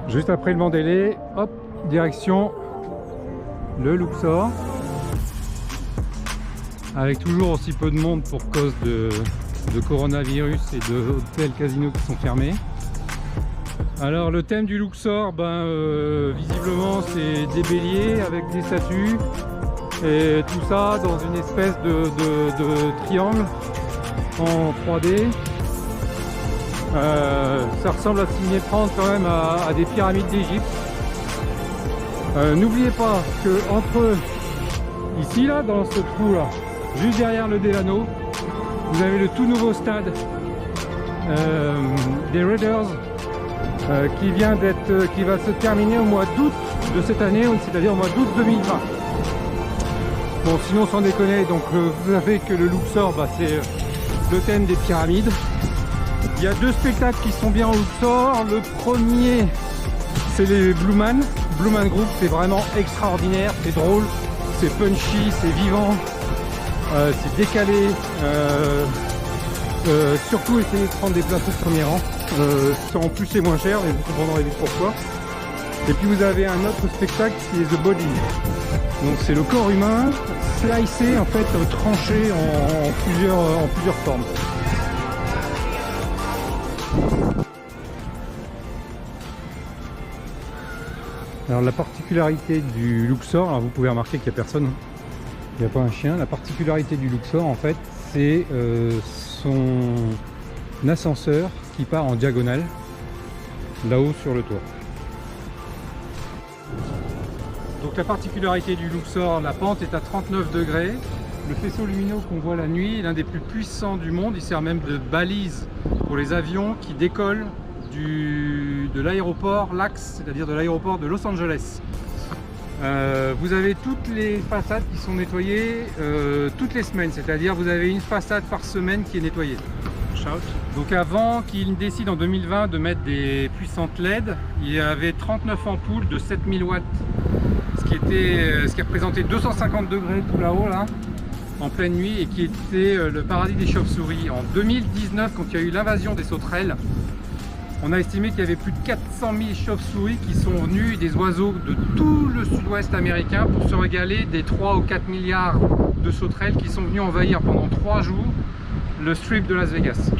Juste après le Mandélé, hop, direction le Luxor. Avec toujours aussi peu de monde pour cause de coronavirus et de hôtels casinos qui sont fermés. Alors le thème du Luxor, visiblement c'est des béliers avec des statues et tout ça dans une espèce de triangle en 3D. Ça ressemble à s'y méprendre quand même à des pyramides d'Égypte. N'oubliez pas que entre ici là, dans ce trou là, juste derrière le Delano, vous avez le tout nouveau stade des Raiders qui va se terminer au mois d'août de cette année, c'est-à-dire au mois d'août 2020. Bon, sinon sans déconner, donc vous savez que le Luxor, c'est le thème des pyramides. Il y a deux spectacles qui sont bien au Luxor. Le premier, c'est les Blue Man Group. C'est vraiment extraordinaire, c'est drôle, c'est punchy, c'est vivant, c'est décalé. Surtout essayez de prendre des places au premier rang. En plus c'est moins cher, mais vous comprendrez vite pourquoi. Et puis vous avez un autre spectacle qui est The Body. Donc c'est le corps humain slicé, en fait tranché en plusieurs formes. Alors la particularité du Luxor, alors vous pouvez remarquer qu'il n'y a personne, il n'y a pas un chien. La particularité du Luxor en fait, c'est son ascenseur qui part en diagonale là-haut sur le toit. Donc la particularité du Luxor, la pente est à 39 degrés. Le faisceau lumineux qu'on voit la nuit est l'un des plus puissants du monde. Il sert même de balise pour les avions qui décollent de l'aéroport LAX, c'est-à-dire de l'aéroport de Los Angeles. Vous avez toutes les façades qui sont nettoyées toutes les semaines, c'est-à-dire vous avez une façade par semaine qui est nettoyée. Donc avant qu'ils décident en 2020 de mettre des puissantes LED, il y avait 39 ampoules de 7000 watts, ce qui représentait 250 degrés tout là-haut là, en pleine nuit, et qui était le paradis des chauves-souris. En 2019, quand il y a eu l'invasion des sauterelles, on a estimé qu'il y avait plus de 400 000 chauves-souris qui sont venus, des oiseaux de tout le sud-ouest américain, pour se régaler des 3 ou 4 milliards de sauterelles qui sont venus envahir pendant 3 jours le strip de Las Vegas.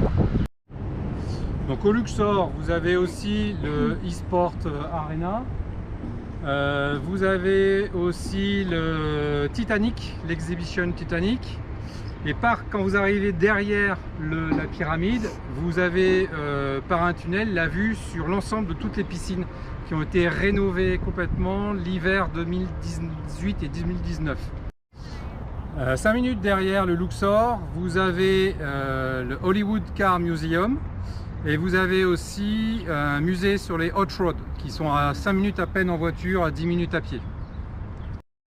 Donc au Luxor, vous avez aussi le eSport Arena. Vous avez aussi le Titanic, l'exhibition Titanic. Et quand vous arrivez derrière la pyramide, vous avez par un tunnel la vue sur l'ensemble de toutes les piscines qui ont été rénovées complètement l'hiver 2018 et 2019. 5 minutes derrière le Luxor, vous avez le Hollywood Car Museum, et vous avez aussi un musée sur les hot rods qui sont à 5 minutes à peine en voiture, à 10 minutes à pied.